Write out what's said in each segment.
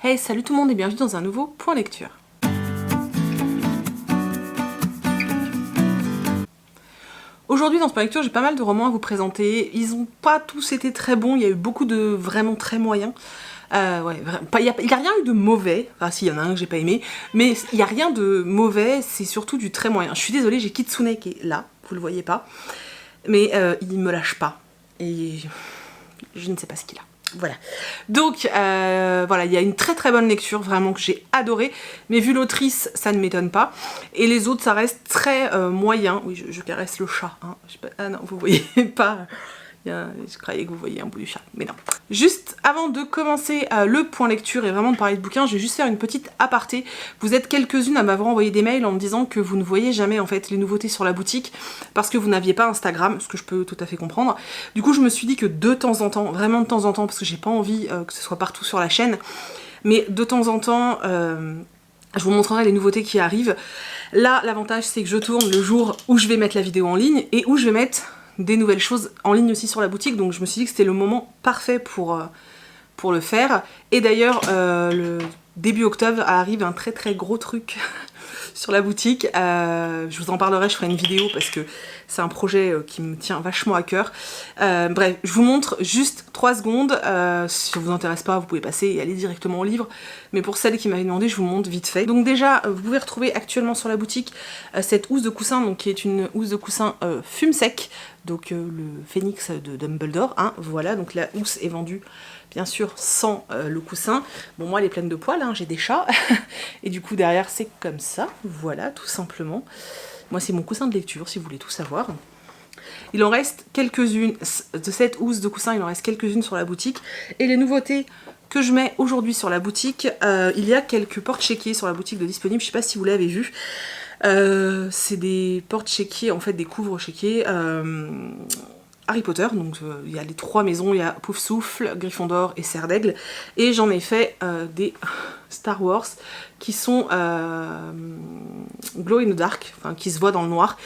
Hey, salut tout le monde et bienvenue dans un nouveau point lecture. Aujourd'hui dans ce point lecture, j'ai pas mal de romans à vous présenter. Ils ont pas tous été très bons, il y a eu beaucoup de vraiment très moyens. Il y a rien eu de mauvais, enfin si, il y en a un que j'ai pas aimé, mais il y a rien de mauvais, c'est surtout du très moyen. Je suis désolée, j'ai Kitsune qui est là, vous le voyez pas, mais il me lâche pas, et je ne sais pas ce qu'il a. Voilà. Donc, voilà, il y a une très très bonne lecture, vraiment, que j'ai adoré. Mais vu l'autrice, ça ne m'étonne pas. Et les autres, ça reste très moyen. Oui, je caresse le chat. Hein. Ah non, vous voyez pas. Je croyais que vous voyiez un bout du chat, mais non. Juste avant de commencer le point lecture et vraiment de parler de bouquins, je vais juste faire une petite aparté. Vous êtes quelques-unes à m'avoir envoyé des mails en me disant que vous ne voyez jamais en fait les nouveautés sur la boutique parce que vous n'aviez pas Instagram, ce que je peux tout à fait comprendre. Du coup je me suis dit que de temps en temps, vraiment de temps en temps, parce que j'ai pas envie que ce soit partout sur la chaîne, mais de temps en temps, je vous montrerai les nouveautés qui arrivent. Là, l'avantage c'est que je tourne le jour où je vais mettre la vidéo en ligne et où je vais mettre des nouvelles choses en ligne aussi sur la boutique, donc je me suis dit que c'était le moment parfait pour le faire. Et d'ailleurs, le début octobre arrive un très très gros truc sur la boutique. Je vous en parlerai, je ferai une vidéo parce que c'est un projet qui me tient vachement à cœur. Bref, je vous montre juste 3 secondes. Si ça vous intéresse pas, vous pouvez passer et aller directement au livre. Mais pour celles qui m'avaient demandé, je vous montre vite fait. Donc déjà, vous pouvez retrouver actuellement sur la boutique cette housse de coussin, donc qui est une housse de coussin fume sec. Donc le phénix de Dumbledore, hein, voilà, donc la housse est vendue bien sûr sans le coussin. Bon, moi elle est pleine de poils, hein, j'ai des chats, et du coup derrière c'est comme ça, voilà, tout simplement. Moi c'est mon coussin de lecture, si vous voulez tout savoir. Il en reste quelques-unes, de cette housse de coussin, il en reste quelques-unes sur la boutique, et les nouveautés que je mets aujourd'hui sur la boutique, il y a quelques porte-chéquiers sur la boutique de disponibles, je sais pas si vous l'avez vu. C'est des porte-chéquiers, en fait des couvre-chéquiers Harry Potter, donc il y a les 3 maisons, il y a Poufsouffle, Gryffondor et Serre d'Aigle, et j'en ai fait des Star Wars qui sont glow in the dark, enfin qui se voient dans le noir,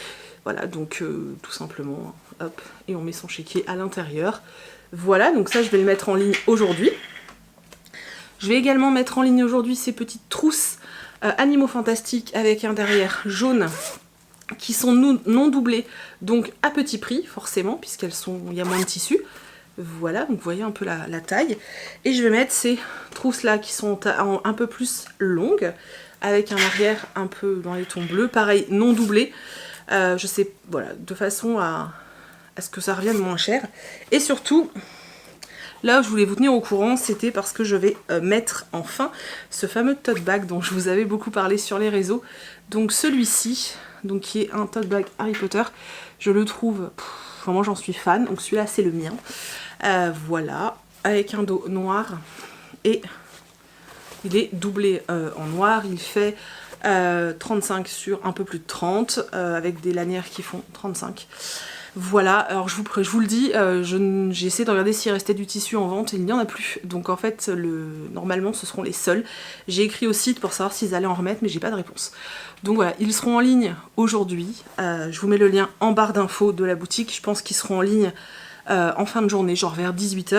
voilà, donc tout simplement, hop, et on met son chéquier à l'intérieur, voilà, donc ça je vais le mettre en ligne aujourd'hui. Je vais également mettre en ligne aujourd'hui ces petites trousses Animaux Fantastiques avec un derrière jaune qui sont non doublées, donc à petit prix forcément puisqu'elles sont, il y a moins de tissu. Voilà, donc vous voyez un peu la taille. Et je vais mettre ces trousses là qui sont un peu plus longues avec un arrière un peu dans les tons bleus, pareil non doublé. Je sais, voilà, de façon à ce que ça revienne moins cher. Et surtout, là où je voulais vous tenir au courant, c'était parce que je vais mettre enfin ce fameux tote bag dont je vous avais beaucoup parlé sur les réseaux. Donc celui-ci, donc qui est un tote bag Harry Potter, je le trouve, vraiment j'en suis fan, donc celui-là c'est le mien. Voilà, avec un dos noir et il est doublé en noir, il fait 35 sur un peu plus de 30, avec des lanières qui font 35. Voilà, alors je vous le dis, j'ai essayé de regarder s'il restait du tissu en vente et il n'y en a plus. Donc en fait, normalement ce seront les seuls. J'ai écrit au site pour savoir s'ils allaient en remettre, mais j'ai pas de réponse. Donc voilà, ils seront en ligne aujourd'hui. Je vous mets le lien en barre d'infos de la boutique. Je pense qu'ils seront en ligne en fin de journée, genre vers 18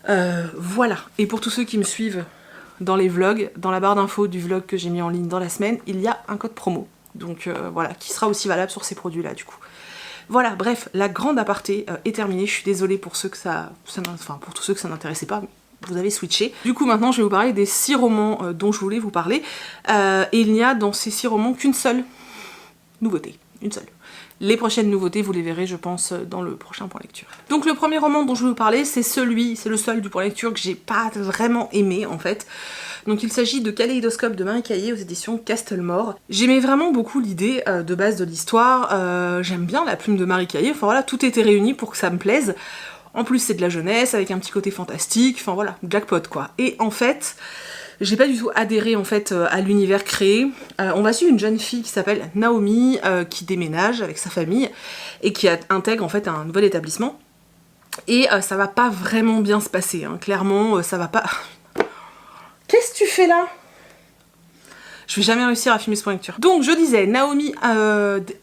h. Voilà, et pour tous ceux qui me suivent dans les vlogs, dans la barre d'infos du vlog que j'ai mis en ligne dans la semaine, il y a un code promo. Donc voilà, qui sera aussi valable sur ces produits-là du coup. Voilà, bref, la grande aparté est terminée. Je suis désolée pour ceux que pour tous ceux que ça n'intéressait pas. Vous avez switché. Du coup, maintenant, je vais vous parler des 6 romans dont je voulais vous parler. Et il n'y a dans ces 6 romans qu'une seule nouveauté. Une seule. Les prochaines nouveautés, vous les verrez, je pense, dans le prochain point lecture. Donc le premier roman dont je vais vous parler, c'est le seul du point lecture que j'ai pas vraiment aimé, en fait. Donc il s'agit de Kaléidoscope de Marie Caillé aux éditions Castlemore. J'aimais vraiment beaucoup l'idée de base de l'histoire, j'aime bien la plume de Marie Caillé, enfin voilà, tout était réuni pour que ça me plaise. En plus c'est de la jeunesse, avec un petit côté fantastique, enfin voilà, jackpot quoi. Et en fait, j'ai pas du tout adhéré en fait à l'univers créé. On va suivre une jeune fille qui s'appelle Naomi, qui déménage avec sa famille, et qui intègre en fait un nouvel établissement. Et ça va pas vraiment bien se passer, hein. Clairement ça va pas... Qu'est-ce que tu fais là? Je vais jamais réussir à filmer ce point de lecture. Donc je disais, Naomi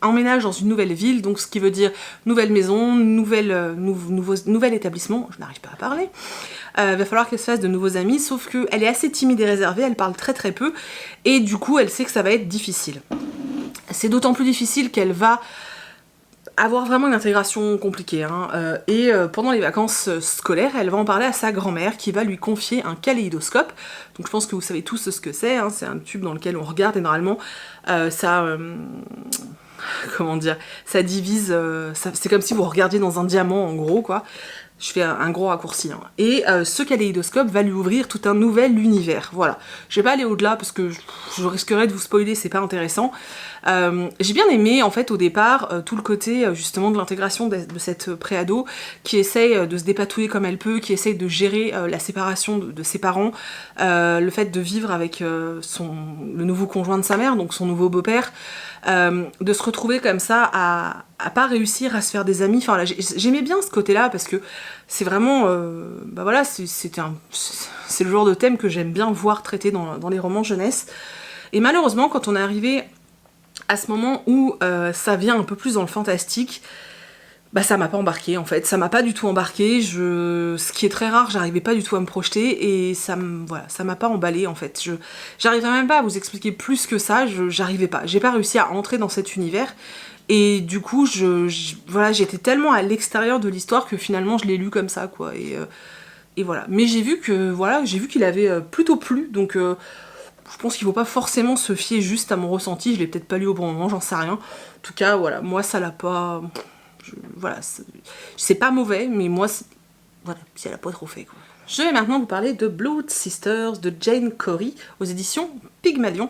emménage dans une nouvelle ville, donc ce qui veut dire nouvelle maison, nouvel établissement, je n'arrive pas à parler. Va falloir qu'elle se fasse de nouveaux amis, sauf qu'elle est assez timide et réservée, elle parle très très peu, et du coup elle sait que ça va être difficile. C'est d'autant plus difficile qu'elle va avoir vraiment une intégration compliquée, hein. Pendant les vacances scolaires, elle va en parler à sa grand-mère qui va lui confier un kaléidoscope. Donc je pense que vous savez tous ce que c'est, hein. C'est un tube dans lequel on regarde et normalement comment dire, ça divise, c'est comme si vous regardiez dans un diamant en gros quoi. Je fais un gros raccourci. Hein. Ce kaléidoscope va lui ouvrir tout un nouvel univers. Voilà. Je vais pas aller au-delà parce que je risquerais de vous spoiler, c'est pas intéressant. J'ai bien aimé en fait au départ tout le côté justement de l'intégration de cette préado qui essaye de se dépatouiller comme elle peut, qui essaye de gérer la séparation de ses parents, le fait de vivre avec le nouveau conjoint de sa mère, donc son nouveau beau-père, de se retrouver comme ça à pas réussir à se faire des amis. Enfin là, j'aimais bien ce côté-là parce que c'est vraiment, bah voilà, c'est le genre de thème que j'aime bien voir traité dans les romans jeunesse. Et malheureusement, quand on est arrivé à ce moment où ça vient un peu plus dans le fantastique, bah ça m'a pas embarqué en fait, ça m'a pas du tout embarqué, ce qui est très rare, j'arrivais pas du tout à me projeter et ça m'a pas emballé en fait. J'arrivais même pas à vous expliquer plus que ça, j'arrivais pas, j'ai pas réussi à entrer dans cet univers et du coup voilà, j'étais tellement à l'extérieur de l'histoire que finalement je l'ai lu comme ça quoi et voilà. Mais j'ai vu qu'il avait plutôt plu donc je pense qu'il faut pas forcément se fier juste à mon ressenti, je l'ai peut-être pas lu au bon moment, j'en sais rien. En tout cas, voilà, moi ça l'a pas... Voilà, c'est pas mauvais, mais moi, voilà, ça l'a pas trop fait, quoi. Je vais maintenant vous parler de Blood Sisters de Jane Corey aux éditions Pygmalion.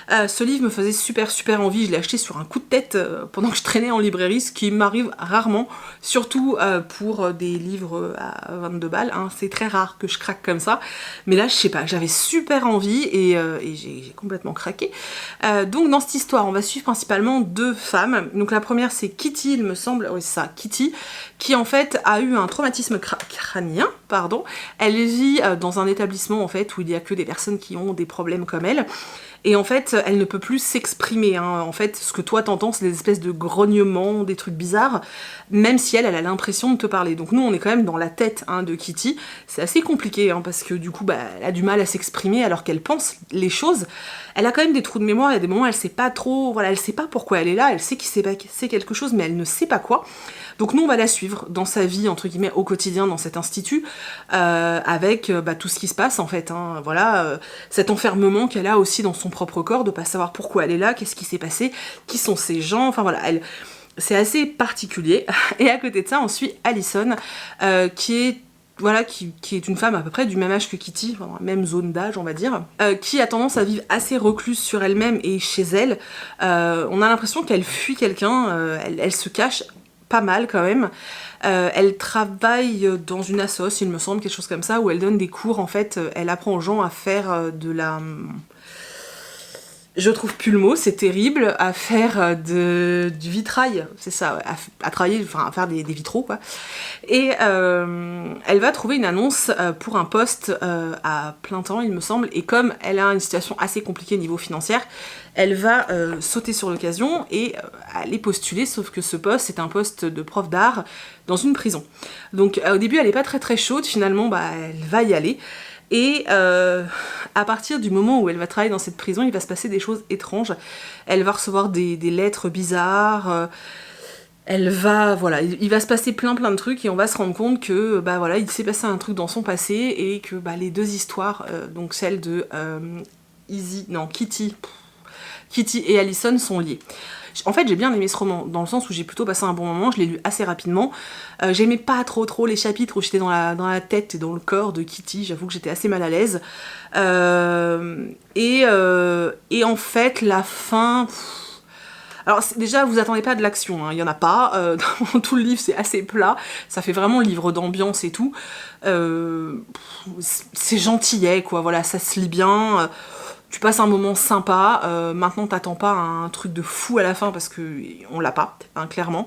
Ce livre me faisait super envie, je l'ai acheté sur un coup de tête pendant que je traînais en librairie, ce qui m'arrive rarement, surtout pour des livres à 22 balles, hein. C'est très rare que je craque comme ça, mais là je sais pas, j'avais super envie et j'ai complètement craqué. Donc dans cette histoire on va suivre principalement deux femmes, donc la première c'est Kitty il me semble, oui c'est ça, Kitty, qui en fait a eu un traumatisme crânien, pardon. Elle vit dans un établissement en fait où il y a que des personnes qui ont des problèmes comme elle. Et en fait, elle ne peut plus s'exprimer. Hein. En fait, ce que toi t'entends, c'est des espèces de grognements, des trucs bizarres, même si elle a l'impression de te parler. Donc nous, on est quand même dans la tête de Kitty. C'est assez compliqué, hein, parce que du coup, elle a du mal à s'exprimer alors qu'elle pense les choses. Elle a quand même des trous de mémoire, il y a des moments où elle sait pas trop, voilà, elle sait pas pourquoi elle est là, elle sait c'est quelque chose, mais elle ne sait pas quoi. Donc nous on va la suivre dans sa vie entre guillemets au quotidien dans cet institut avec tout ce qui se passe en fait, hein, voilà, cet enfermement qu'elle a aussi dans son propre corps, de pas savoir pourquoi elle est là, qu'est-ce qui s'est passé, qui sont ces gens, enfin voilà, c'est assez particulier. Et à côté de ça on suit Allison qui est une femme à peu près du même âge que Kitty, enfin, même zone d'âge on va dire, qui a tendance à vivre assez recluse sur elle-même et chez elle. On a l'impression qu'elle fuit quelqu'un, elle se cache pas mal quand même. Elle travaille dans une assoce, il me semble, quelque chose comme ça, où elle donne des cours, en fait, elle apprend aux gens à faire de la... Je trouve plus le mot, c'est terrible, à faire du vitrail, c'est ça, ouais, à travailler, enfin à faire des vitraux quoi. Et elle va trouver une annonce pour un poste à plein temps il me semble, et comme elle a une situation assez compliquée niveau financier, elle va sauter sur l'occasion et aller postuler, sauf que ce poste c'est un poste de prof d'art dans une prison. Donc au début elle est pas très chaude, finalement elle va y aller. Et à partir du moment où elle va travailler dans cette prison, il va se passer des choses étranges. Elle va recevoir des lettres bizarres. Elle va, voilà, il va se passer plein de trucs et on va se rendre compte que, voilà, il s'est passé un truc dans son passé et que, les deux histoires, donc celle de Kitty et Allison sont liées. En fait, j'ai bien aimé ce roman, dans le sens où j'ai plutôt passé un bon moment, je l'ai lu assez rapidement. J'aimais pas trop les chapitres où j'étais dans la tête et dans le corps de Kitty, j'avoue que j'étais assez mal à l'aise. Et en fait, la fin... Alors déjà, vous attendez pas de l'action, hein, il y en a pas, dans tout le livre c'est assez plat, ça fait vraiment livre d'ambiance et tout. C'est gentillet, quoi, voilà, ça se lit bien... Tu passes un moment sympa, maintenant t'attends pas un truc de fou à la fin parce que on l'a pas, hein, clairement.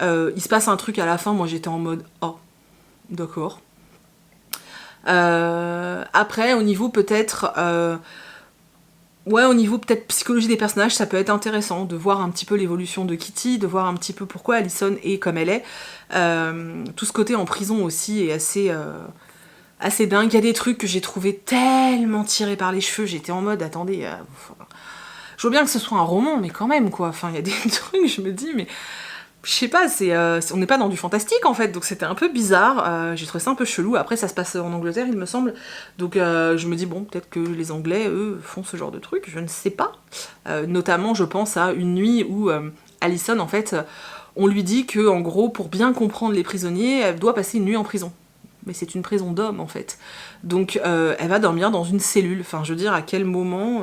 Il se passe un truc à la fin, moi j'étais en mode « Oh, d'accord ». Après, au niveau peut-être Ouais, au niveau peut-être psychologie des personnages, ça peut être intéressant de voir un petit peu l'évolution de Kitty, de voir un petit peu pourquoi Allison est comme elle est. Tout ce côté en prison aussi est assez dingue. Il y a des trucs que j'ai trouvé tellement tirés par les cheveux, j'étais en mode, attendez, je veux bien que ce soit un roman, mais quand même, quoi. Enfin, il y a des trucs, je me dis, mais... Je sais pas, on n'est pas dans du fantastique en fait, donc c'était un peu bizarre, j'ai trouvé ça un peu chelou. Après ça se passe en Angleterre il me semble, donc je me dis bon, peut-être que les Anglais eux font ce genre de truc, je ne sais pas. Notamment je pense à une nuit où Allison en fait, on lui dit que en gros pour bien comprendre les prisonniers, elle doit passer une nuit en prison. Mais c'est une prison d'hommes en fait. Donc elle va dormir dans une cellule, enfin je veux dire à quel moment...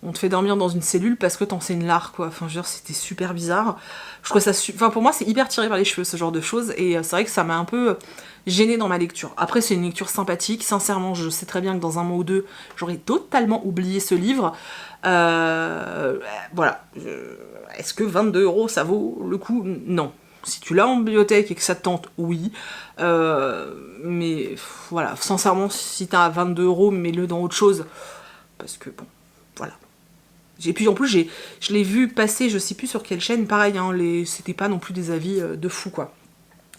on te fait dormir dans une cellule parce que t'enseignes l'art, quoi. Enfin, je veux dire, c'était super bizarre. Je trouve ça... Enfin, pour moi, c'est hyper tiré par les cheveux, ce genre de choses. Et c'est vrai que ça m'a un peu gênée dans ma lecture. Après, c'est une lecture sympathique. Sincèrement, je sais très bien que dans un mois ou deux, j'aurais totalement oublié ce livre. Voilà. Est-ce que 22 €, ça vaut le coup? Non. Si tu l'as en bibliothèque et que ça te tente, oui. Mais voilà, sincèrement, si t'as 22 €, mets-le dans autre chose. Parce que, bon, voilà. Et puis en plus, je l'ai vu passer, je sais plus sur quelle chaîne, pareil, hein, c'était pas non plus des avis de fou, quoi.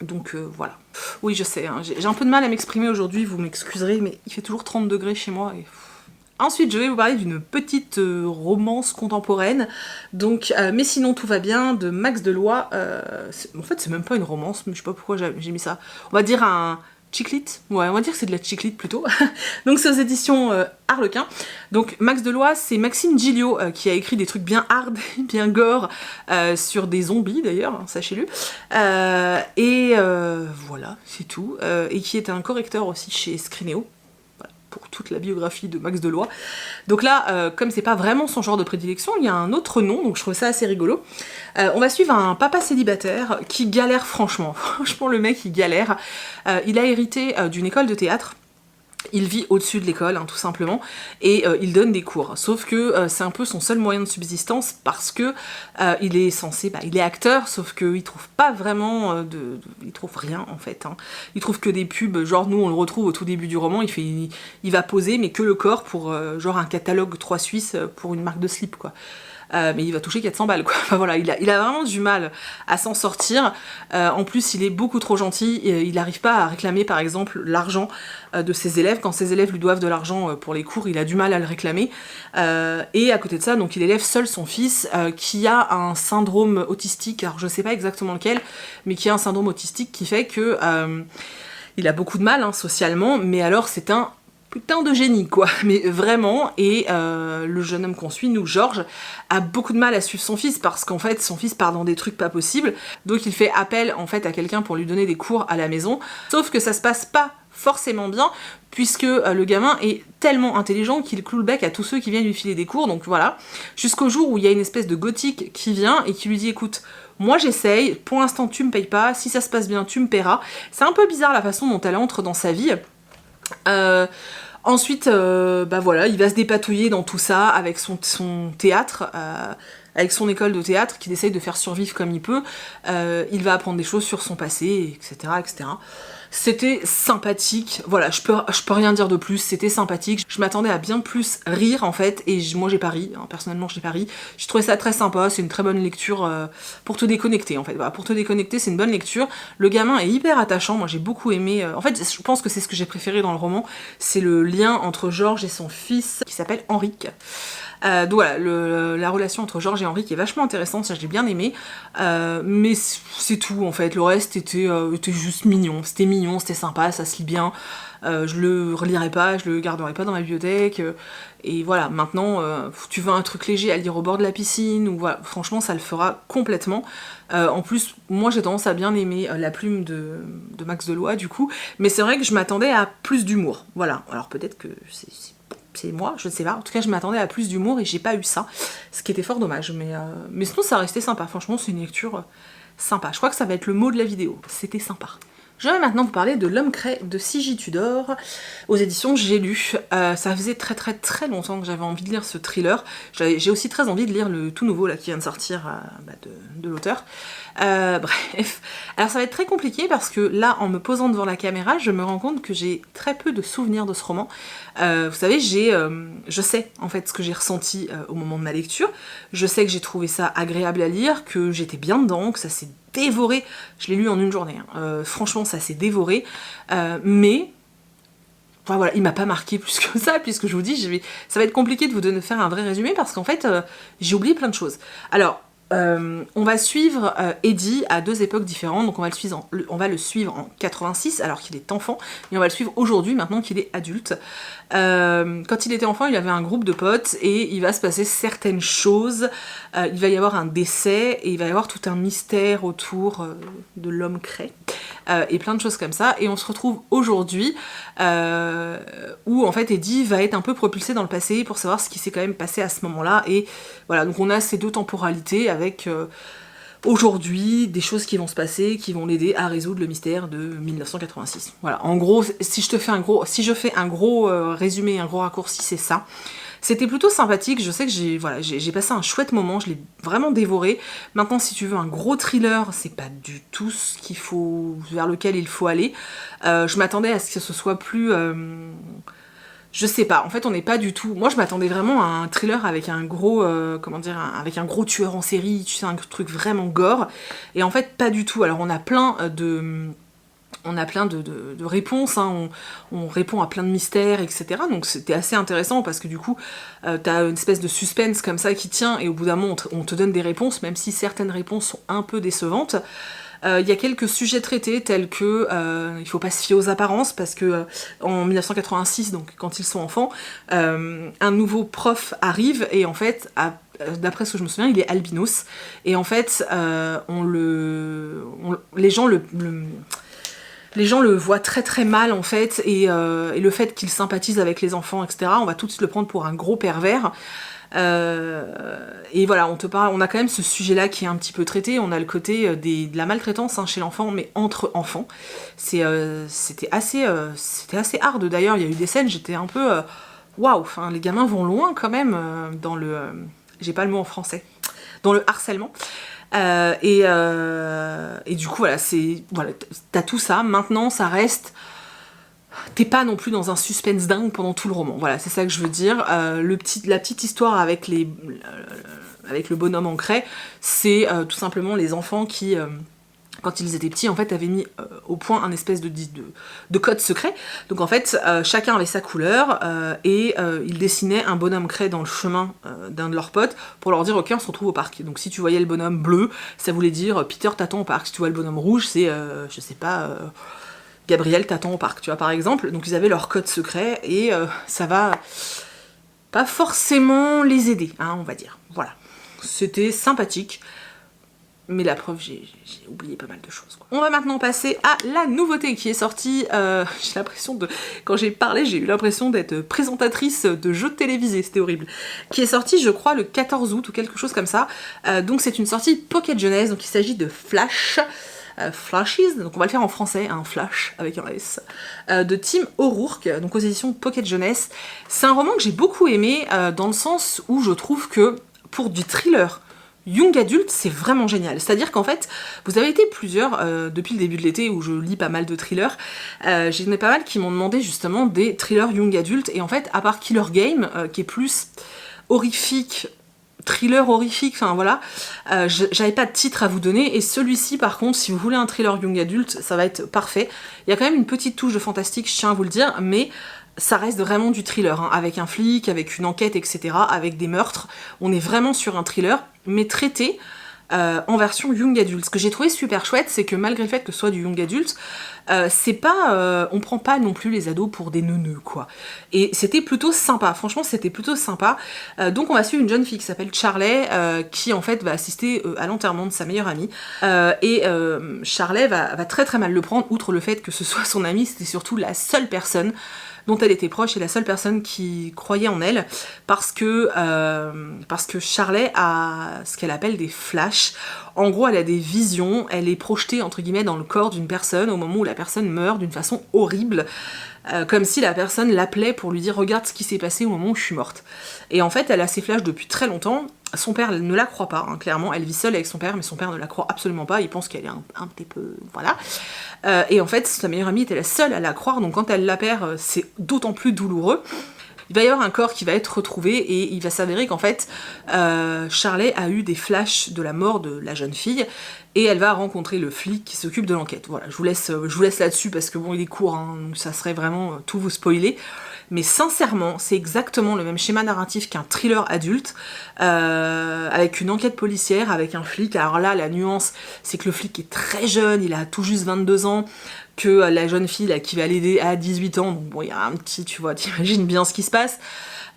Donc voilà. Oui, je sais, hein, j'ai un peu de mal à m'exprimer aujourd'hui, vous m'excuserez, mais il fait toujours 30 degrés chez moi. Et... Ensuite, je vais vous parler d'une petite romance contemporaine, donc Mais sinon tout va bien, de Max Deloy. En fait, c'est même pas une romance, mais je sais pas pourquoi j'ai mis ça. On va dire un... Chiclit, ouais, on va dire que c'est de la chiclite plutôt. Donc c'est aux éditions Harlequin. Donc Max Deloy, c'est Maxime Gilliot qui a écrit des trucs bien hard, bien gore, sur des zombies d'ailleurs, hein, sachez-le. Voilà, c'est tout. Et qui est un correcteur aussi chez Scrinéo, pour toute la biographie de Max Deloy. Donc là, comme c'est pas vraiment son genre de prédilection, il y a un autre nom, donc je trouve ça assez rigolo. On va suivre un papa célibataire qui galère franchement. Franchement, le mec, il galère. Il a hérité d'une école de théâtre. Il vit au-dessus de l'école, hein, tout simplement, et il donne des cours. Sauf que c'est un peu son seul moyen de subsistance parce que il est censé, il est acteur, sauf qu'il trouve pas vraiment il trouve rien en fait. Hein. Il trouve que des pubs, genre nous on le retrouve au tout début du roman, il va poser mais que le corps pour genre un catalogue 3 Suisse pour une marque de slip quoi. Mais il va toucher 400 balles quoi. Enfin voilà, il a vraiment du mal à s'en sortir. En plus, il est beaucoup trop gentil. Il n'arrive pas à réclamer par exemple l'argent de ses élèves. Quand ses élèves lui doivent de l'argent pour les cours, il a du mal à le réclamer. Et à côté de ça, donc il élève seul son fils qui a un syndrome autistique. Alors je sais pas exactement lequel, mais qui a un syndrome autistique qui fait que il a beaucoup de mal hein, socialement. Mais alors c'est un putain de génie quoi, mais vraiment, et le jeune homme qu'on suit, nous, Georges, a beaucoup de mal à suivre son fils parce qu'en fait son fils part dans des trucs pas possibles, donc il fait appel en fait à quelqu'un pour lui donner des cours à la maison, sauf que ça se passe pas forcément bien, puisque le gamin est tellement intelligent qu'il cloue le bec à tous ceux qui viennent lui filer des cours, donc voilà, jusqu'au jour où il y a une espèce de gothique qui vient et qui lui dit écoute, moi j'essaye, pour l'instant tu me payes pas, si ça se passe bien tu me paieras. C'est un peu bizarre la façon dont elle entre dans sa vie. Ensuite, voilà, il va se dépatouiller dans tout ça avec son théâtre, avec son école de théâtre qu'il essaye de faire survivre comme il peut. Il va apprendre des choses sur son passé, etc., etc. C'était sympathique, voilà, je peux rien dire de plus, c'était sympathique. Je m'attendais à bien plus rire en fait, et moi j'ai pas ri, hein, personnellement j'ai pas ri. J'ai trouvé ça très sympa, c'est une très bonne lecture pour te déconnecter en fait. Voilà, pour te déconnecter, c'est une bonne lecture. Le gamin est hyper attachant, moi j'ai beaucoup aimé. En fait, je pense que c'est ce que j'ai préféré dans le roman, c'est le lien entre Georges et son fils qui s'appelle Henrik. Donc voilà, la relation entre Georges et Henri qui est vachement intéressante, ça j'ai bien aimé, mais c'est tout en fait, le reste était juste mignon, c'était sympa, ça se lit bien, je le relirai pas, je le garderai pas dans ma bibliothèque, et voilà, maintenant, tu veux un truc léger à lire au bord de la piscine, ou voilà, franchement ça le fera complètement. En plus, moi j'ai tendance à bien aimer la plume de Max Deloy du coup, mais c'est vrai que je m'attendais à plus d'humour, voilà, alors peut-être que c'est moi, je ne sais pas. En tout cas, je m'attendais à plus d'humour et j'ai pas eu ça, ce qui était fort dommage. Mais sinon, ça restait sympa. Franchement, c'est une lecture sympa. Je crois que ça va être le mot de la vidéo. C'était sympa. Je vais maintenant vous parler de L'Homme Craie de C.J. Tudor aux éditions J'ai lu. Ça faisait très très très longtemps que j'avais envie de lire ce thriller. J'ai aussi très envie de lire le tout nouveau là qui vient de sortir de l'auteur. Bref, alors ça va être très compliqué parce que là, en me posant devant la caméra, je me rends compte que j'ai très peu de souvenirs de ce roman. Vous savez, je sais en fait ce que j'ai ressenti au moment de ma lecture. Je sais que j'ai trouvé ça agréable à lire, que j'étais bien dedans, que ça s'est dévoré. Je l'ai lu en une journée. Franchement, ça s'est dévoré. Mais enfin, voilà, il m'a pas marqué plus que ça, puisque je vous dis, ça va être compliqué de vous faire un vrai résumé, parce qu'en fait, j'ai oublié plein de choses. Alors, on va suivre Eddie à 2 époques différentes, donc on va le suivre en 86, alors qu'il est enfant, et on va le suivre aujourd'hui, maintenant qu'il est adulte. Quand il était enfant, il avait un groupe de potes, et il va se passer certaines choses. Il va y avoir un décès, et il va y avoir tout un mystère autour de l'homme craie. Et plein de choses comme ça, et on se retrouve aujourd'hui où en fait Eddie va être un peu propulsé dans le passé pour savoir ce qui s'est quand même passé à ce moment-là, et voilà, donc on a ces 2 temporalités avec aujourd'hui des choses qui vont se passer, qui vont l'aider à résoudre le mystère de 1986. Voilà, en gros, si je fais un gros résumé, un gros raccourci, c'est ça. C'était plutôt sympathique, je sais que j'ai passé un chouette moment, je l'ai vraiment dévoré. Maintenant, si tu veux un gros thriller, c'est pas du tout vers lequel il faut aller. Je m'attendais à ce que ce soit plus... je sais pas, en fait on n'est pas du tout... Moi je m'attendais vraiment à un thriller avec un gros... avec un gros tueur en série, tu sais, un truc vraiment gore. Et en fait pas du tout. Alors on a plein de réponses, hein. On répond à plein de mystères, etc. Donc c'était assez intéressant parce que du coup, t'as une espèce de suspense comme ça qui tient, et au bout d'un moment, on te donne des réponses, même si certaines réponses sont un peu décevantes. Il y a quelques sujets traités tels que il faut pas se fier aux apparences, parce que en 1986, donc quand ils sont enfants, un nouveau prof arrive, et en fait, d'après ce que je me souviens, il est albinos, et en fait, les gens le voient très très mal en fait, et le fait qu'il sympathise avec les enfants, etc., on va tout de suite le prendre pour un gros pervers. Et voilà, on a quand même ce sujet-là qui est un petit peu traité. On a le côté de la maltraitance, hein, chez l'enfant, mais entre enfants. C'était assez hard d'ailleurs. Il y a eu des scènes, j'étais un peu waouh. Enfin, les gamins vont loin quand même dans le. J'ai pas le mot en français. Dans le harcèlement. Et du coup, voilà, t'as tout ça. Maintenant, ça reste... T'es pas non plus dans un suspense dingue pendant tout le roman. Voilà, c'est ça que je veux dire. La petite histoire avec le bonhomme en craie, c'est tout simplement les enfants qui... quand ils étaient petits, en fait, avaient mis au point un espèce de code secret. Donc en fait, chacun avait sa couleur, et ils dessinaient un bonhomme craie dans le chemin d'un de leurs potes pour leur dire « Ok, on se retrouve au parc ». Donc si tu voyais le bonhomme bleu, ça voulait dire « Peter t'attend au parc ». Si tu vois le bonhomme rouge, c'est, je sais pas, Gabriel t'attend au parc, tu vois, par exemple. Donc ils avaient leur code secret, et ça va pas forcément les aider, hein, on va dire. Voilà. C'était sympathique. Mais la preuve, j'ai oublié pas mal de choses, quoi. On va maintenant passer à la nouveauté qui est sortie. J'ai l'impression de... Quand j'ai parlé, j'ai eu l'impression d'être présentatrice de jeux télévisés, c'était horrible. Qui est sortie, je crois, le 14 août ou quelque chose comme ça. Donc c'est une sortie Pocket Jeunesse, donc il s'agit de Flash. Flashes, donc on va le faire en français, un Flash avec un S, de Tim O'Rourke, donc aux éditions Pocket Jeunesse. C'est un roman que j'ai beaucoup aimé, dans le sens où je trouve que pour du thriller young adulte, c'est vraiment génial. C'est-à-dire qu'en fait, vous avez été plusieurs, depuis le début de l'été où je lis pas mal de thrillers, j'en ai pas mal qui m'ont demandé justement des thrillers young adulte, et en fait, à part Killer Game, qui est plus horrifique, thriller horrifique, enfin voilà, j'avais pas de titre à vous donner, et celui-ci par contre, si vous voulez un thriller young adulte, ça va être parfait. Il y a quand même une petite touche de fantastique, je tiens à vous le dire, mais ça reste vraiment du thriller, hein, avec un flic, avec une enquête, etc., avec des meurtres. On est vraiment sur un thriller, mais traité en version young adulte. Ce que j'ai trouvé super chouette, c'est que malgré le fait que ce soit du young adulte, c'est pas, on prend pas non plus les ados pour des neuneux, quoi. Et c'était plutôt sympa, franchement c'était plutôt sympa. Donc on va suivre une jeune fille qui s'appelle Charlie, qui en fait va assister à l'enterrement de sa meilleure amie. Charlie va très très mal le prendre, outre le fait que ce soit son amie, c'était surtout la seule personne dont elle était proche et la seule personne qui croyait en elle, parce que Charlie a ce qu'elle appelle des flashs. En gros, elle a des visions, elle est projetée entre guillemets dans le corps d'une personne au moment où la personne meurt d'une façon horrible. comme si la personne l'appelait pour lui dire regarde ce qui s'est passé au moment où je suis morte. Et en fait elle a ces flashs depuis très longtemps. Son père ne la croit pas, hein, clairement, elle vit seule avec son père, mais son père ne la croit absolument pas, il pense qu'elle est un petit peu... voilà. Et en fait, sa meilleure amie était la seule à la croire, donc quand elle la perd, c'est d'autant plus douloureux. Il va y avoir un corps qui va être retrouvé, et il va s'avérer qu'en fait, Charley a eu des flashs de la mort de la jeune fille, et elle va rencontrer le flic qui s'occupe de l'enquête. Voilà, je vous laisse là-dessus, parce que bon, il est court, hein, donc ça serait vraiment tout vous spoiler. Mais sincèrement, c'est exactement le même schéma narratif qu'un thriller adulte, avec une enquête policière, avec un flic. Alors là, la nuance, c'est que le flic est très jeune, il a tout juste 22 ans, que la jeune fille là, qui va l'aider a 18 ans, donc bon, il y a un petit, tu vois, t'imagines bien ce qui se passe.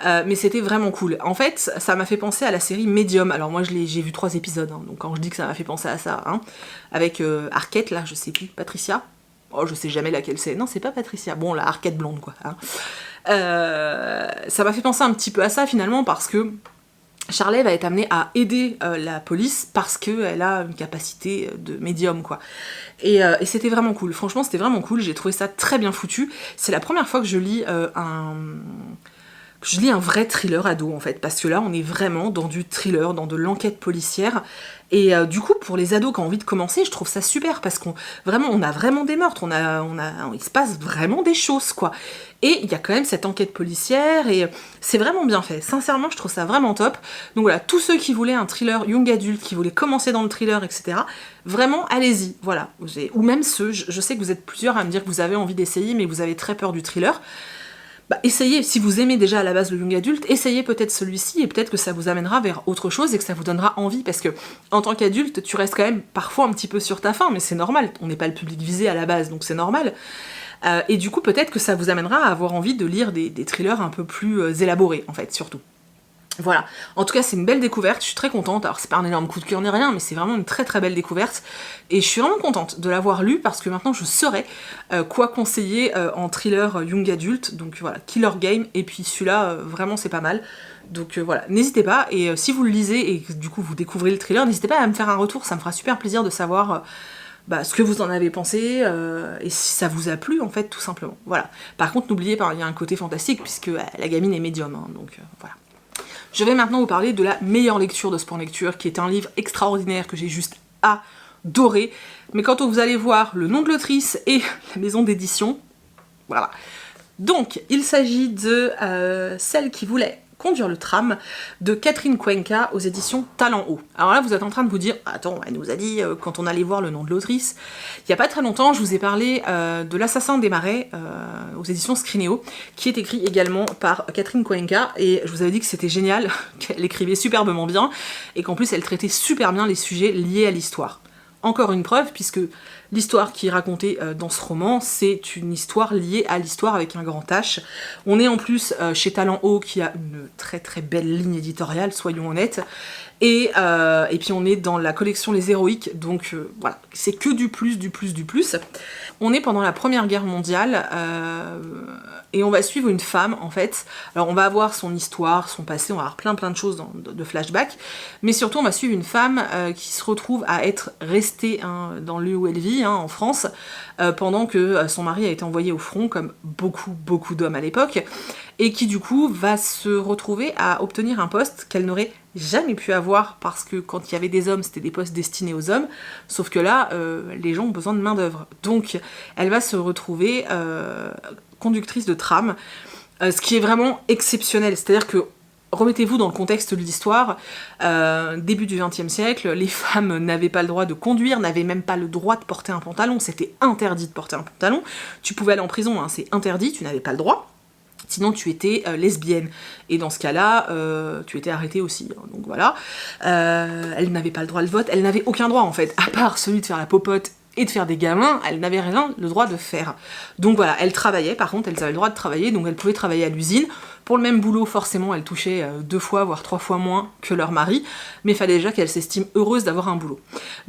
Mais c'était vraiment cool. En fait, ça m'a fait penser à la série Medium. Alors moi, j'ai vu 3 épisodes, hein, donc quand je dis que ça m'a fait penser à ça, hein, avec Arquette, là, je sais plus, Patricia. Oh, je sais jamais laquelle c'est. Non, c'est pas Patricia. Bon, la Arquette blonde, quoi. Hein. Ça m'a fait penser un petit peu à ça, finalement, parce que Charley va être amenée à aider la police parce qu'elle a une capacité de médium, quoi. Et c'était vraiment cool. Franchement, c'était vraiment cool. J'ai trouvé ça très bien foutu. C'est la première fois que je lis un vrai thriller ado, en fait, parce que là, on est vraiment dans du thriller, dans de l'enquête policière, et du coup, pour les ados qui ont envie de commencer, je trouve ça super, parce qu'on a vraiment des meurtres, il se passe vraiment des choses, quoi. Et il y a quand même cette enquête policière, et c'est vraiment bien fait. Sincèrement, je trouve ça vraiment top. Donc voilà, tous ceux qui voulaient un thriller young adulte, qui voulaient commencer dans le thriller, etc., vraiment, allez-y, voilà. Ou même ceux, je sais que vous êtes plusieurs à me dire que vous avez envie d'essayer, mais vous avez très peur du thriller. Bah, essayez, si vous aimez déjà à la base le young adulte, essayez peut-être celui-ci et peut-être que ça vous amènera vers autre chose et que ça vous donnera envie, parce que en tant qu'adulte, tu restes quand même parfois un petit peu sur ta faim, mais c'est normal, on n'est pas le public visé à la base, donc c'est normal. Et du coup, peut-être que ça vous amènera à avoir envie de lire des thrillers un peu plus élaborés, en fait, surtout. Voilà, en tout cas c'est une belle découverte, je suis très contente, alors c'est pas un énorme coup de cœur ni rien, mais c'est vraiment une très très belle découverte, et je suis vraiment contente de l'avoir lu, parce que maintenant je saurais quoi conseiller en thriller young adulte, donc voilà, Killer Game, et puis celui-là, vraiment c'est pas mal, donc voilà, n'hésitez pas, et si vous le lisez, et que, du coup vous découvrez le thriller, n'hésitez pas à me faire un retour, ça me fera super plaisir de savoir... ce que vous en avez pensé, et si ça vous a plu, en fait, tout simplement. Voilà. Par contre, n'oubliez pas, il y a un côté fantastique, puisque la gamine est médium, hein, donc voilà. Je vais maintenant vous parler de la meilleure lecture de Sport Lecture, qui est un livre extraordinaire que j'ai juste adoré. Mais quand vous allez voir le nom de l'autrice et la maison d'édition, voilà. Donc, il s'agit de Celle qui voulait conduire le tram, de Catherine Cuenca aux éditions Talent Haut. Alors là, vous êtes en train de vous dire, attends, elle nous a dit quand on allait voir le nom de l'autrice. Il n'y a pas très longtemps, je vous ai parlé de L'Assassin des Marais aux éditions Scrinéo, qui est écrit également par Catherine Cuenca, et je vous avais dit que c'était génial, qu'elle écrivait superbement bien, et qu'en plus elle traitait super bien les sujets liés à l'histoire. Encore une preuve, puisque l'histoire qui est racontée dans ce roman, c'est une histoire liée à l'histoire avec un grand H. On est en plus chez Talent Haut, qui a une très très belle ligne éditoriale, soyons honnêtes, et puis on est dans la collection Les Héroïques, donc voilà, c'est que du plus, du plus, du plus. On est pendant la Première Guerre mondiale, et on va suivre une femme, en fait. Alors on va avoir son histoire, son passé, on va avoir plein de choses de flashbacks, mais surtout on va suivre une femme qui se retrouve à être restée dans le lieu où elle vit, en France, pendant que son mari a été envoyé au front, comme beaucoup d'hommes à l'époque, et qui du coup va se retrouver à obtenir un poste qu'elle n'aurait jamais pu avoir, parce que quand il y avait des hommes, c'était des postes destinés aux hommes, sauf que là, les gens ont besoin de main d'œuvre. Donc elle va se retrouver conductrice de tram, ce qui est vraiment exceptionnel, c'est-à-dire que remettez-vous dans le contexte de l'histoire, début du XXe siècle, les femmes n'avaient pas le droit de conduire, n'avaient même pas le droit de porter un pantalon, c'était interdit de porter un pantalon, tu pouvais aller en prison, c'est interdit, tu n'avais pas le droit, sinon tu étais lesbienne, et dans ce cas-là, tu étais arrêtée aussi, donc voilà. Elle n'avait pas le droit de vote, elle n'avait aucun droit en fait, à part celui de faire la popote et de faire des gamins, elle n'avait rien le droit de faire. Donc voilà, elle travaillait, par contre, elle avait le droit de travailler, donc elle pouvait travailler à l'usine. Pour le même boulot, forcément, elle touchait 2 fois, voire 3 fois moins que leur mari, mais il fallait déjà qu'elle s'estime heureuse d'avoir un boulot.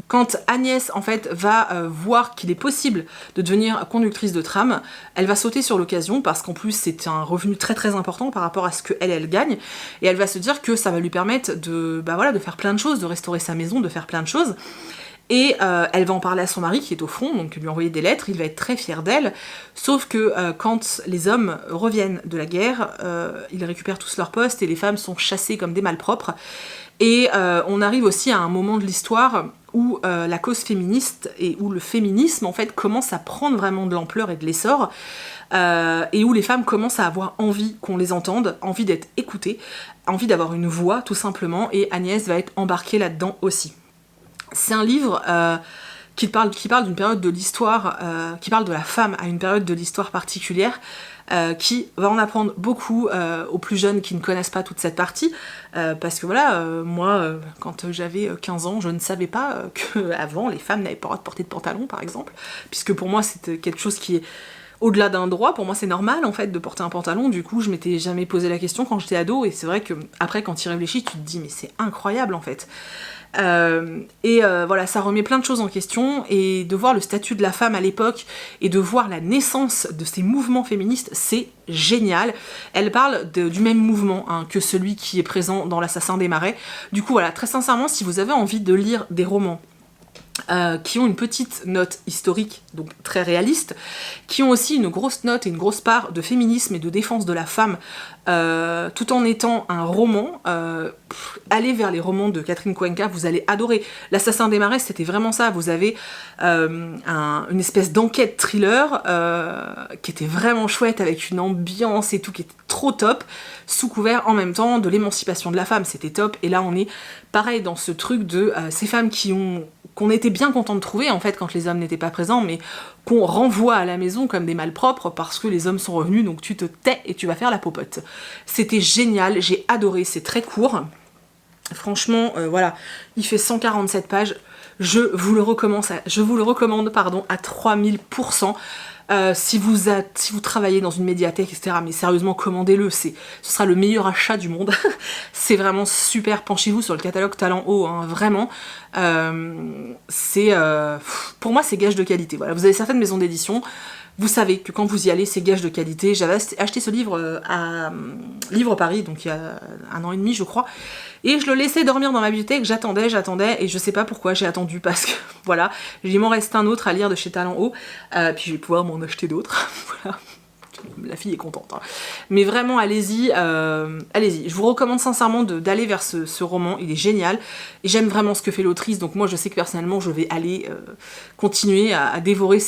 Quand Agnès, en fait, va voir qu'il est possible de devenir conductrice de tram, elle va sauter sur l'occasion, parce qu'en plus, c'est un revenu très très important par rapport à ce qu'elle gagne, et elle va se dire que ça va lui permettre de faire plein de choses, de restaurer sa maison, de faire plein de choses. et elle va en parler à son mari qui est au front, donc lui envoyer des lettres, il va être très fier d'elle, sauf que quand les hommes reviennent de la guerre, ils récupèrent tous leurs postes et les femmes sont chassées comme des malpropres. Et on arrive aussi à un moment de l'histoire où la cause féministe et où le féminisme en fait commence à prendre vraiment de l'ampleur et de l'essor, et où les femmes commencent à avoir envie qu'on les entende, envie d'être écoutées, envie d'avoir une voix tout simplement, et Agnès va être embarquée là-dedans aussi. C'est un livre qui parle d'une période de l'histoire, qui parle de la femme à une période de l'histoire particulière, qui va en apprendre beaucoup aux plus jeunes qui ne connaissent pas toute cette partie, parce que voilà, moi, quand j'avais 15 ans, je ne savais pas qu'avant, les femmes n'avaient pas le droit de porter de pantalon, par exemple, puisque pour moi, c'était quelque chose qui est au-delà d'un droit. Pour moi, c'est normal, en fait, de porter un pantalon. Du coup, je m'étais jamais posé la question quand j'étais ado, et c'est vrai que après, quand tu y réfléchis, tu te dis, mais c'est incroyable, en fait. Voilà, ça remet plein de choses en question, et de voir le statut de la femme à l'époque et de voir la naissance de ces mouvements féministes, c'est génial. Elle parle du même mouvement que celui qui est présent dans l'Assassin des Marais. Du coup voilà, très sincèrement, si vous avez envie de lire des romans qui ont une petite note historique, donc très réaliste, qui ont aussi une grosse note et une grosse part de féminisme et de défense de la femme, tout en étant un roman, allez vers les romans de Catherine Cuenca, vous allez adorer. L'Assassin des Marais, c'était vraiment ça, vous avez une espèce d'enquête thriller qui était vraiment chouette, avec une ambiance et tout, qui était trop top, sous couvert en même temps de l'émancipation de la femme, c'était top, et là on est pareil dans ce truc de ces femmes qu'on était bien content de trouver en fait quand les hommes n'étaient pas présents, mais qu'on renvoie à la maison comme des malpropres parce que les hommes sont revenus, donc tu te tais et tu vas faire la popote. C'était génial, j'ai adoré, c'est très court. Franchement, voilà, il fait 147 pages, je vous le recommande, à 3000%. Si vous travaillez dans une médiathèque, etc., mais sérieusement, commandez-le, ce sera le meilleur achat du monde. C'est vraiment super, penchez-vous sur le catalogue Talent Haut, hein, vraiment. Pour moi, c'est gage de qualité. Voilà, vous avez certaines maisons d'édition, vous savez que quand vous y allez, c'est gage de qualité. J'avais acheté ce livre à Livre Paris, donc il y a 1 an et demi, je crois, et je le laissais dormir dans ma bibliothèque, j'attendais, et je sais pas pourquoi j'ai attendu, parce que voilà, il m'en reste un autre à lire de chez Talent Haut, puis je vais pouvoir m'en acheter d'autres, voilà. La fille est contente, hein. Mais vraiment, allez-y, allez-y. Je vous recommande sincèrement d'aller vers ce roman, il est génial, et j'aime vraiment ce que fait l'autrice, donc moi je sais que personnellement je vais aller continuer à dévorer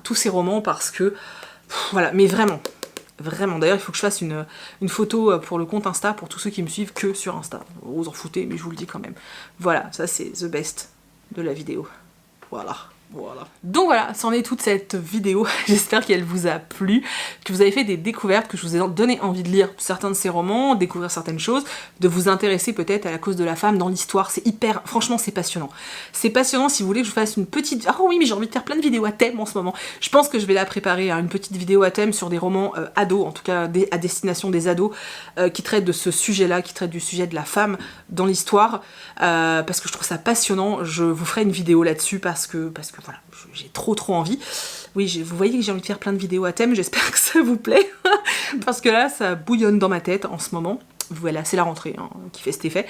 tous ces romans, parce que, voilà, mais vraiment, d'ailleurs il faut que je fasse une photo pour le compte Insta, pour tous ceux qui me suivent que sur Insta. Vous en foutez, mais je vous le dis quand même. Voilà, ça c'est the best de la vidéo. Voilà. Donc voilà, c'en est toute cette vidéo, j'espère qu'elle vous a plu, que vous avez fait des découvertes, que je vous ai donné envie de lire certains de ces romans, découvrir certaines choses, de vous intéresser peut-être à la cause de la femme dans l'histoire, c'est hyper, franchement c'est passionnant. C'est passionnant. Si vous voulez que je fasse une petite... Ah oui, mais j'ai envie de faire plein de vidéos à thème en ce moment. Je pense que je vais la préparer, une petite vidéo à thème sur des romans ados, en tout cas à destination des ados, qui traitent de ce sujet-là, qui traitent du sujet de la femme dans l'histoire, parce que je trouve ça passionnant. Je vous ferai une vidéo là-dessus, parce que voilà, j'ai trop envie. Oui, vous voyez que j'ai envie de faire plein de vidéos à thème, j'espère que ça vous plaît, parce que là, ça bouillonne dans ma tête en ce moment. Voilà, c'est la rentrée qui fait cet effet.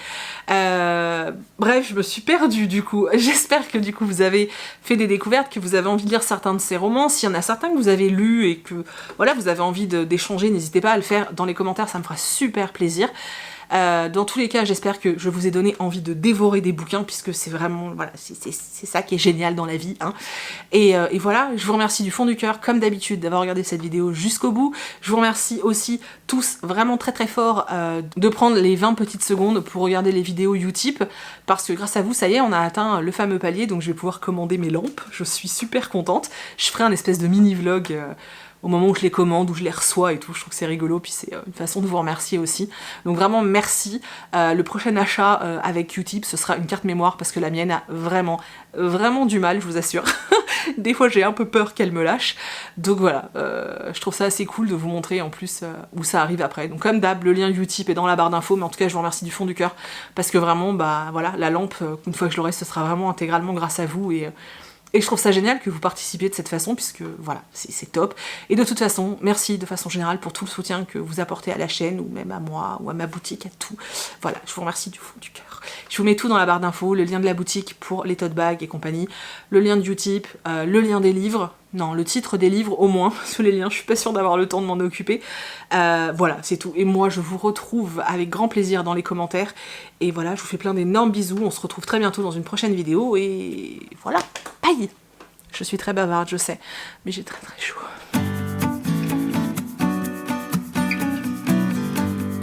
Bref, je me suis perdue du coup. J'espère que du coup vous avez fait des découvertes, que vous avez envie de lire certains de ces romans. S'il y en a certains que vous avez lus et que voilà, vous avez envie d'échanger, n'hésitez pas à le faire dans les commentaires, ça me fera super plaisir. Dans tous les cas, j'espère que je vous ai donné envie de dévorer des bouquins, puisque c'est vraiment, voilà, c'est ça qui est génial dans la vie, hein. Et voilà, je vous remercie du fond du cœur, comme d'habitude, d'avoir regardé cette vidéo jusqu'au bout. Je vous remercie aussi tous vraiment très fort de prendre les 20 petites secondes pour regarder les vidéos Utip, parce que grâce à vous, ça y est, on a atteint le fameux palier, donc je vais pouvoir commander mes lampes. Je suis super contente. Je ferai un espèce de mini vlog au moment où je les commande, où je les reçois et tout. Je trouve que c'est rigolo, puis c'est une façon de vous remercier aussi. Donc vraiment merci. Le prochain achat avec Utip, ce sera une carte mémoire, parce que la mienne a vraiment du mal, je vous assure. Des fois j'ai un peu peur qu'elle me lâche. Donc voilà, je trouve ça assez cool de vous montrer en plus où ça arrive après. Donc comme d'hab, le lien Utip est dans la barre d'infos, mais en tout cas je vous remercie du fond du cœur, parce que vraiment, bah voilà, la lampe, une fois que je l'aurai, ce sera vraiment intégralement grâce à vous, et Et je trouve ça génial que vous participiez de cette façon, puisque voilà, c'est top. Et de toute façon, merci de façon générale pour tout le soutien que vous apportez à la chaîne, ou même à moi, ou à ma boutique, à tout. Voilà, je vous remercie du fond du cœur. Je vous mets tout dans la barre d'infos, le lien de la boutique pour les tote bags et compagnie, le lien de Utip, le lien des livres, non, le titre des livres au moins, sous les liens, je suis pas sûre d'avoir le temps de m'en occuper. Voilà, c'est tout. Et moi, je vous retrouve avec grand plaisir dans les commentaires. Et voilà, je vous fais plein d'énormes bisous, on se retrouve très bientôt dans une prochaine vidéo, et voilà, bye! Je suis très bavarde, je sais, mais j'ai très chaud.